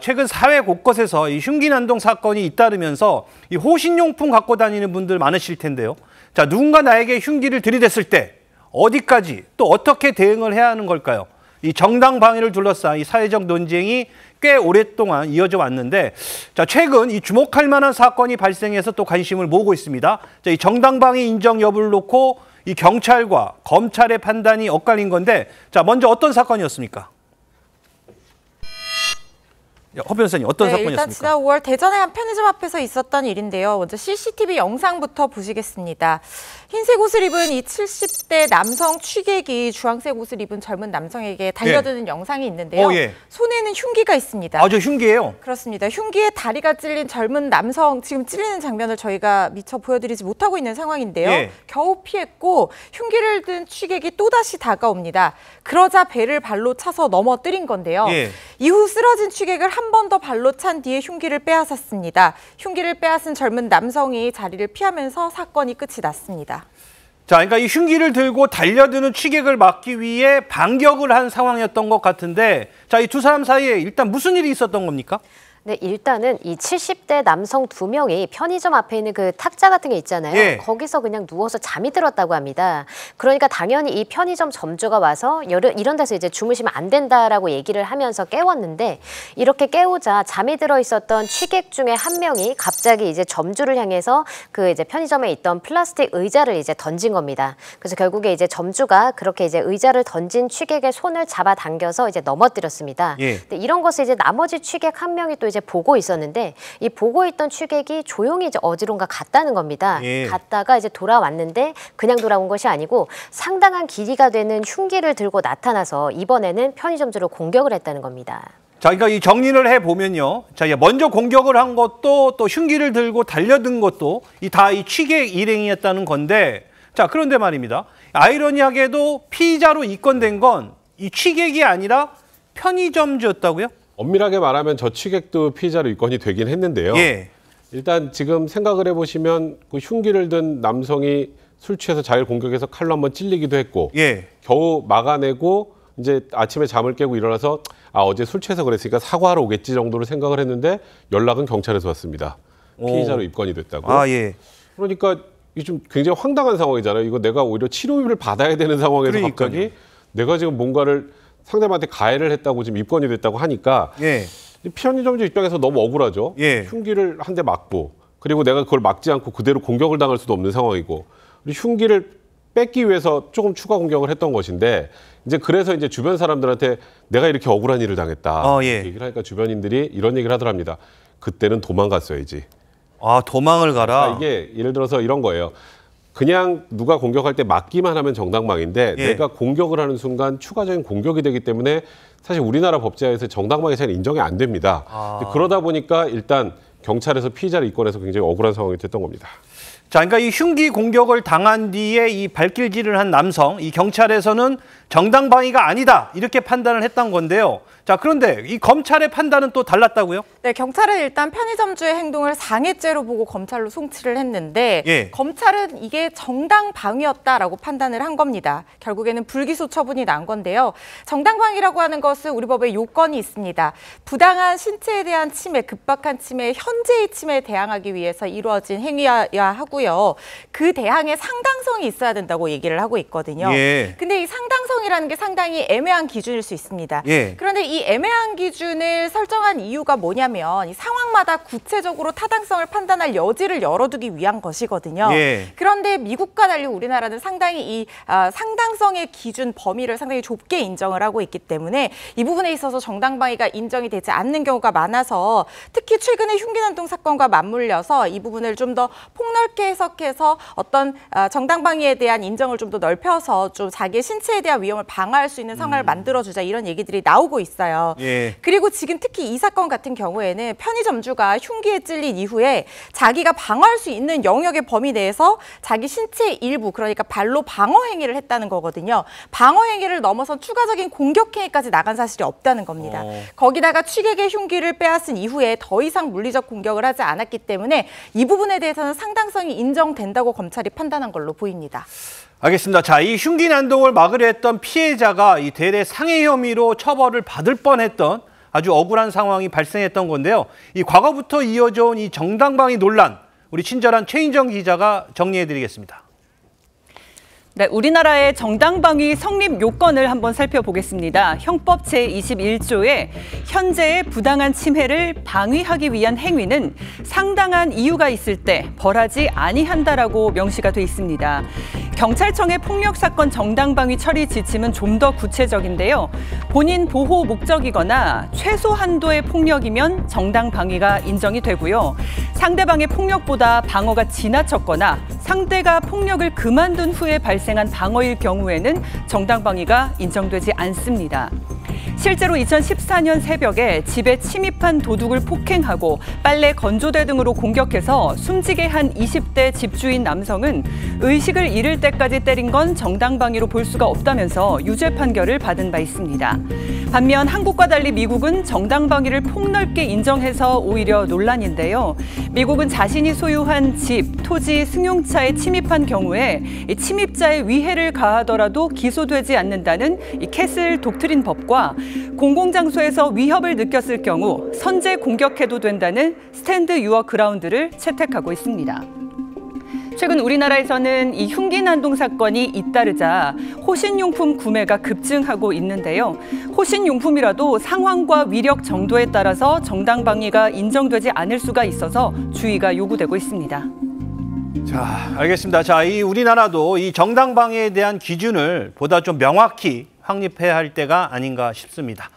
최근 사회 곳곳에서 이 흉기 난동 사건이 잇따르면서 이 호신용품 갖고 다니는 분들 많으실 텐데요. 자, 누군가 나에게 흉기를 들이댔을 때 어디까지 또 어떻게 대응을 해야 하는 걸까요? 이 정당 방위를 둘러싼 이 사회적 논쟁이 꽤 오랫동안 이어져 왔는데, 자, 최근 이 주목할 만한 사건이 발생해서 또 관심을 모으고 있습니다. 자, 이 정당 방위 인정 여부를 놓고 이 경찰과 검찰의 판단이 엇갈린 건데, 자, 먼저 어떤 사건이었습니까? 허 변호사님, 어떤 사건이었습니까? 일단 지난 5월 대전의 한 편의점 앞에서 있었던 일인데요. 먼저 CCTV 영상부터 보시겠습니다. 흰색 옷을 입은 이 70대 남성 취객이 주황색 옷을 입은 젊은 남성에게 달려드는 영상이 있는데요. 손에는 흉기가 있습니다. 저 흉기예요? 그렇습니다. 흉기에 다리가 찔린 젊은 남성, 지금 찔리는 장면을 저희가 미처 보여드리지 못하고 있는 상황인데요. 겨우 피했고 흉기를 든 취객이 또다시 다가옵니다. 그러자 배를 발로 차서 넘어뜨린 건데요. 이후 쓰러진 취객을 한 번 더 발로 찬 뒤에 흉기를 빼앗았습니다. 흉기를 빼앗은 젊은 남성이 자리를 피하면서 사건이 끝이 났습니다. 자, 그러니까 이 흉기를 들고 달려드는 취객을 막기 위해 반격을 한 상황이었던 것 같은데, 자, 이 두 사람 사이에 일단 무슨 일이 있었던 겁니까? 네, 일단은 이 70대 남성 2명이 편의점 앞에 있는 그 탁자 같은 게 있잖아요. 거기서 그냥 누워서 잠이 들었다고 합니다. 그러니까 당연히 이 편의점 점주가 와서 이런 데서 이제 주무시면 안 된다라고 얘기를 하면서 깨웠는데, 이렇게 깨우자 잠이 들어 있었던 취객 중에 한 명이 갑자기 이제 점주를 향해서 그 이제 편의점에 있던 플라스틱 의자를 이제 던진 겁니다. 그래서 결국에 이제 점주가 그렇게 이제 의자를 던진 취객의 손을 잡아당겨서 이제 넘어뜨렸습니다. 근데 이런 것을 이제 나머지 취객 한 명이 또 이제 보고 있었는데, 이 보고 있던 취객이 조용히 이제 어디론가 갔다는 겁니다. 갔다가 이제 돌아왔는데 그냥 돌아온 것이 아니고 상당한 길이가 되는 흉기를 들고 나타나서 이번에는 편의점주를 공격을 했다는 겁니다. 자, 그러니까 이 정리를 해보면요. 자, 먼저 공격을 한 것도 또 흉기를 들고 달려든 것도 다 이 취객 일행이었다는 건데, 자, 그런데 말입니다. 아이러니하게도 피의자로 입건된 건 이 취객이 아니라 편의점주였다고요? 엄밀하게 말하면 저 취객도 피의자로 입건이 되긴 했는데요. 일단 지금 생각을 해보시면 그 흉기를 든 남성이 술 취해서 자기를 공격해서 칼로 한번 찔리기도 했고, 겨우 막아내고 이제 아침에 잠을 깨고 일어나서 어제 술 취해서 그랬으니까 사과하러 오겠지 정도로 생각을 했는데 연락은 경찰에서 왔습니다. 피의자로 입건이 됐다고. 그러니까 이게 좀 굉장히 황당한 상황이잖아요. 이거 내가 오히려 치료비를 받아야 되는 상황에서 갑자기 내가 지금 뭔가를 상대방한테 가해를 했다고 지금 입건이 됐다고 하니까 편의점주 입장에서 너무 억울하죠. 흉기를 한 대 맞고, 그리고 내가 그걸 막지 않고 그대로 공격을 당할 수도 없는 상황이고, 그리고 흉기를 뺏기 위해서 조금 추가 공격을 했던 것인데, 이제 그래서 이제 주변 사람들한테 내가 이렇게 억울한 일을 당했다 얘기를 하니까 주변인들이 이런 얘기를 하더랍니다. 그때는 도망갔어야지. 도망을 가라. 이게 예를 들어서 이런 거예요. 그냥 누가 공격할 때 막기만 하면 정당방위인데 내가 공격을 하는 순간 추가적인 공격이 되기 때문에 사실 우리나라 법제하에서 정당방위 잘 인정이 안 됩니다. 그러다 보니까 일단 경찰에서 피의자를 입건해서 굉장히 억울한 상황이 됐던 겁니다. 자, 그러니까 이 흉기 공격을 당한 뒤에 이 발길질을 한 남성, 이 경찰에서는 정당방위가 아니다 이렇게 판단을 했던 건데요. 자, 그런데 이 검찰의 판단은 또 달랐다고요? 네, 경찰은 일단 편의점주의 행동을 상해죄로 보고 검찰로 송치를 했는데, 검찰은 이게 정당방위였다라고 판단을 한 겁니다. 결국에는 불기소 처분이 난 건데요. 정당방위라고 하는 것은 우리 법에 요건이 있습니다. 부당한 신체에 대한 침해, 급박한 침해, 현재의 침해에 대항하기 위해서 이루어진 행위여야 하고요. 그 대항의 상당성이 있어야 된다고 얘기를 하고 있거든요. 근데 이 상당성이라는 게 상당히 애매한 기준일 수 있습니다. 그런데 이 애매한 기준을 설정한 이유가 뭐냐면 이 상황마다 구체적으로 타당성을 판단할 여지를 열어두기 위한 것이거든요. 그런데 미국과 달리 우리나라는 상당히 이 상당성의 기준 범위를 상당히 좁게 인정을 하고 있기 때문에 이 부분에 있어서 정당방위가 인정이 되지 않는 경우가 많아서, 특히 최근에 흉기난동 사건과 맞물려서 이 부분을 좀 더 폭넓게 해석해서 어떤 정당방위에 대한 인정을 좀 더 넓혀서 좀 자기의 신체에 대한 위험을 방어할 수 있는 상황을 만들어주자, 이런 얘기들이 나오고 있어요. 그리고 지금 특히 이 사건 같은 경우에는 편의점주가 흉기에 찔린 이후에 자기가 방어할 수 있는 영역의 범위 내에서 자기 신체의 일부, 그러니까 발로 방어 행위를 했다는 거거든요. 방어 행위를 넘어선 추가적인 공격 행위까지 나간 사실이 없다는 겁니다. 거기다가 취객의 흉기를 빼앗은 이후에 더 이상 물리적 공격을 하지 않았기 때문에 이 부분에 대해서는 상당성이 인정된다고 검찰이 판단한 걸로 보입니다. 알겠습니다. 자, 이 흉기 난동을 막으려 했던 피해자가 이 대래 상해 혐의로 처벌을 받을 뻔했던 아주 억울한 상황이 발생했던 건데요. 이 과거부터 이어져 온 이 정당방위 논란, 우리 친절한 최인정 기자가 정리해드리겠습니다. 네, 우리나라의 정당방위 성립 요건을 한번 살펴보겠습니다. 형법 제21조에 현재의 부당한 침해를 방위하기 위한 행위는 상당한 이유가 있을 때 벌하지 아니한다라고 명시가 돼 있습니다. 경찰청의 폭력사건 정당방위 처리 지침은 좀 더 구체적인데요. 본인 보호 목적이거나 최소 한도의 폭력이면 정당방위가 인정이 되고요. 상대방의 폭력보다 방어가 지나쳤거나 상대가 폭력을 그만둔 후에 발생한 방어일 경우에는 정당방위가 인정되지 않습니다. 실제로 2014년 새벽에 집에 침입한 도둑을 폭행하고 빨래 건조대 등으로 공격해서 숨지게 한 20대 집주인 남성은 의식을 잃을 때까지 때린 건 정당방위로 볼 수가 없다면서 유죄 판결을 받은 바 있습니다. 반면 한국과 달리 미국은 정당방위를 폭넓게 인정해서 오히려 논란인데요. 미국은 자신이 소유한 집, 토지, 승용차에 침입한 경우에 침입자의 위해를 가하더라도 기소되지 않는다는 이 캐슬 독트린 법과 공공장소에서 위협을 느꼈을 경우 선제 공격해도 된다는 스탠드 유어 그라운드를 채택하고 있습니다. 최근 우리나라에서는 이 흉기 난동 사건이 잇따르자 호신용품 구매가 급증하고 있는데요. 호신용품이라도 상황과 위력 정도에 따라서 정당방위가 인정되지 않을 수가 있어서 주의가 요구되고 있습니다. 자, 알겠습니다. 자, 이 우리나라도 이 정당방위에 대한 기준을 보다 좀 명확히 확립해야 할 때가 아닌가 싶습니다.